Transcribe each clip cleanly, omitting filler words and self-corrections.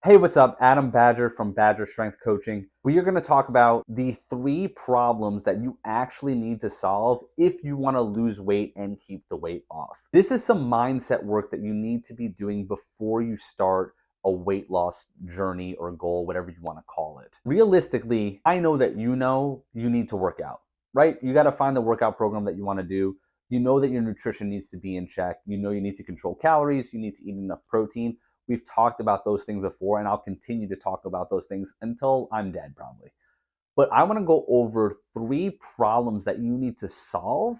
Hey, what's up? Adam Badger from Badger Strength Coaching. We are going to talk about the three problems that you actually need to solve if you want to lose weight and keep the weight off. This is some mindset work that you need to be doing before you start a weight loss journey or goal, whatever you want to call it. Realistically, I know you need to work out, right? You got to find the workout program that you want to do. You know that your nutrition needs to be in check. You know you need to control calories. You need to eat enough protein. We've talked about those things before, and I'll continue to talk about those things until I'm dead, probably. But I want to go over three problems that you need to solve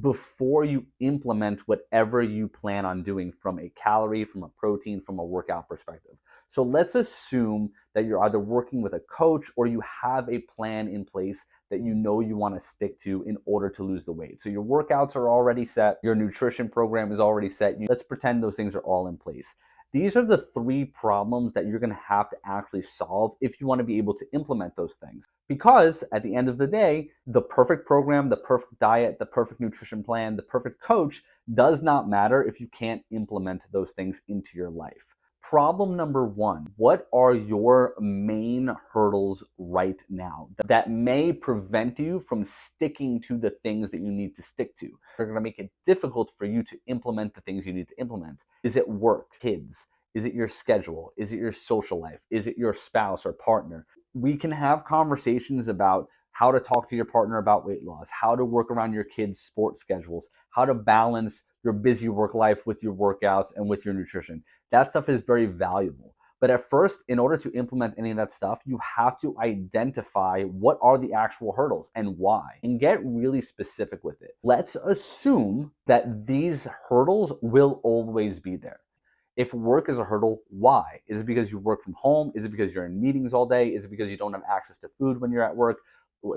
before you implement whatever you plan on doing from a calorie, from a protein, from a workout perspective. So let's assume that you're either working with a coach or you have a plan in place that you know you want to stick to in order to lose the weight. So your workouts are already set, your nutrition program is already set. Let's pretend those things are all in place. These are the three problems that you're going to have to actually solve if you want to be able to implement those things. Because at the end of the day, the perfect program, the perfect diet, the perfect nutrition plan, the perfect coach does not matter if you can't implement those things into your life. Problem number one, what are your main hurdles right now that may prevent you from sticking to the things that you need to stick to? They're going to make it difficult for you to implement the things you need to implement. Is it work, kids? Is it your schedule? Is it your social life? Is it your spouse or partner? We can have conversations about how to talk to your partner about weight loss, how to work around your kids' sports schedules, how to balance your busy work life with your workouts and with your nutrition. That stuff is very valuable. But at first, in order to implement any of that stuff, you have to identify what are the actual hurdles and why, and get really specific with it. Let's assume that these hurdles will always be there. If work is a hurdle, why? Is it because you work from home? Is it because you're in meetings all day? Is it because you don't have access to food when you're at work?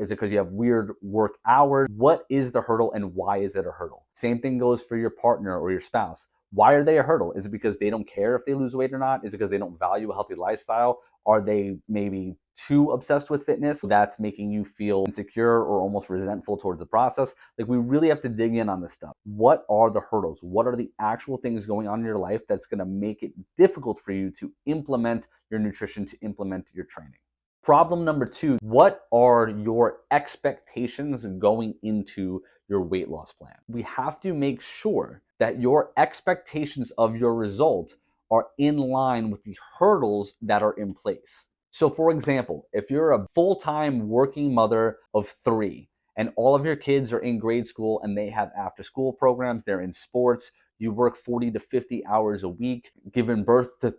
Is it because you have weird work hours? What is the hurdle and why is it a hurdle? Same thing goes for your partner or your spouse. Why are they a hurdle? Is it because they don't care if they lose weight or not? Is it because they don't value a healthy lifestyle? Are they maybe too obsessed with fitness that's making you feel insecure or almost resentful towards the process? Like, we really have to dig in on this stuff. What are the hurdles? What are the actual things going on in your life that's going to make it difficult for you to implement your nutrition, to implement your training? Problem number two, what are your expectations going into your weight loss plan? We have to make sure that your expectations of your result are in line with the hurdles that are in place. So, for example, if you're a full time working mother of three and all of your kids are in grade school and they have after school programs, they're in sports, you work 40 to 50 hours a week, giving birth to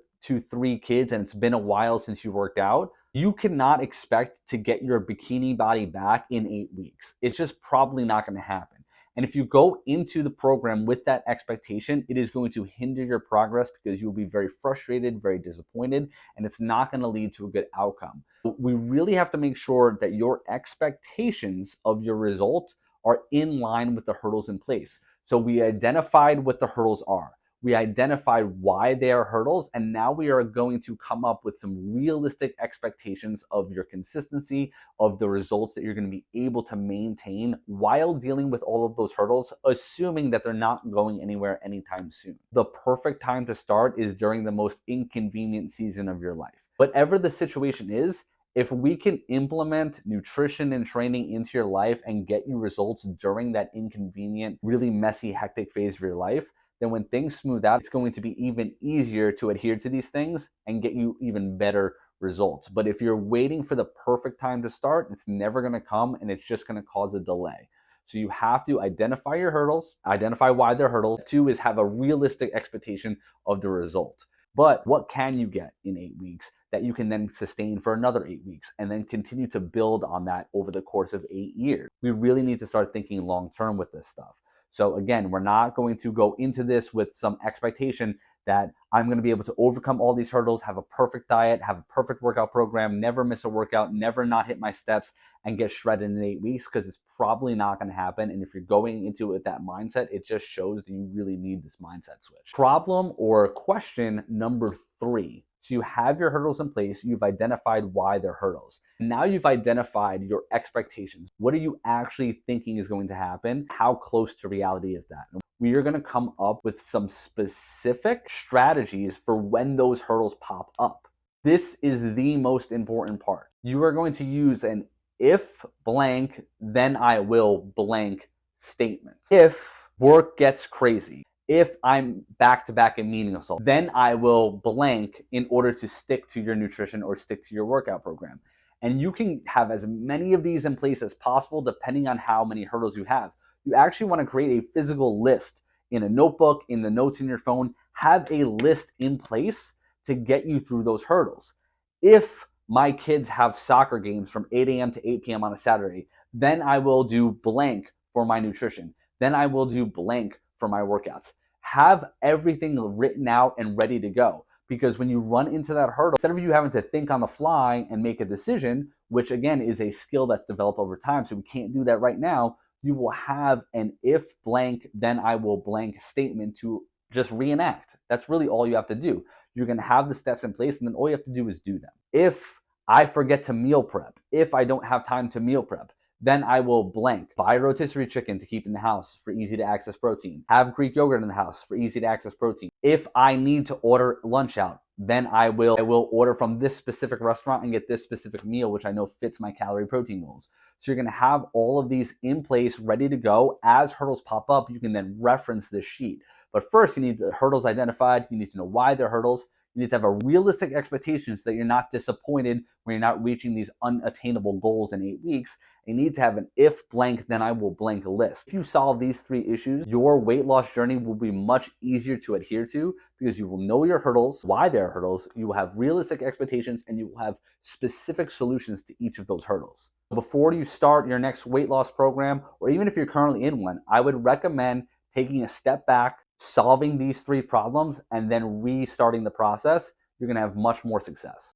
three kids, and it's been a while since you worked out, you cannot expect to get your bikini body back in 8 weeks. It's just probably not going to happen. And if you go into the program with that expectation, it is going to hinder your progress because you'll be very frustrated, very disappointed, and it's not going to lead to a good outcome. We really have to make sure that your expectations of your result are in line with the hurdles in place. So we identified what the hurdles are. We identified why they are hurdles, and now we are going to come up with some realistic expectations of your consistency, of the results that you're going to be able to maintain while dealing with all of those hurdles, assuming that they're not going anywhere anytime soon. The perfect time to start is during the most inconvenient season of your life. Whatever the situation is, if we can implement nutrition and training into your life and get you results during that inconvenient, really messy, hectic phase of your life, then when things smooth out, it's going to be even easier to adhere to these things and get you even better results. But if you're waiting for the perfect time to start, it's never going to come and it's just going to cause a delay. So you have to identify your hurdles, identify why they're hurdles. Two is have a realistic expectation of the result. But what can you get in 8 weeks that you can then sustain for another 8 weeks and then continue to build on that over the course of 8 years? We really need to start thinking long term with this stuff. So again, we're not going to go into this with some expectation that I'm going to be able to overcome all these hurdles, have a perfect diet, have a perfect workout program, never miss a workout, never not hit my steps, and get shredded in 8 weeks, because it's probably not going to happen. And if you're going into it with that mindset, it just shows that you really need this mindset switch. Problem or question number three. So you have your hurdles in place, you've identified why they're hurdles. Now you've identified your expectations. What are you actually thinking is going to happen? How close to reality is that? We are going to come up with some specific strategies for when those hurdles pop up. This is the most important part. You are going to use an if blank, then I will blank statement. If work gets crazy, if I'm back to back in meeting assault, then I will blank in order to stick to your nutrition or stick to your workout program. And you can have as many of these in place as possible depending on how many hurdles you have. You actually want to create a physical list in a notebook, in the notes in your phone. Have a list in place to get you through those hurdles. If my kids have soccer games from 8 a.m. to 8 p.m. on a Saturday, then I will do blank for my nutrition. Then I will do blank for my workouts. Have everything written out and ready to go. Because when you run into that hurdle, instead of you having to think on the fly and make a decision, which again is a skill that's developed over time, so we can't do that right now, you will have an if blank, then I will blank statement to just reenact. That's really all you have to do. You're going to have the steps in place, and then all you have to do is do them. If I forget to meal prep, if I don't have time to meal prep, then I will blank. Buy rotisserie chicken to keep in the house for easy to access protein. Have Greek yogurt in the house for easy to access protein. If I need to order lunch out, then I will order from this specific restaurant and get this specific meal, which I know fits my calorie protein goals. So you're going to have all of these in place, ready to go. As hurdles pop up, you can then reference this sheet. But first, you need the hurdles identified. You need to know why they're hurdles. You need to have a realistic expectation so that you're not disappointed when you're not reaching these unattainable goals in 8 weeks. You need to have an if blank, then I will blank list. If you solve these 3 issues, your weight loss journey will be much easier to adhere to because you will know your hurdles, why they're hurdles, you will have realistic expectations, and you will have specific solutions to each of those hurdles. Before you start your next weight loss program, or even if you're currently in one, I would recommend taking a step back, solving these 3 problems, and then restarting the process. You're going to have much more success.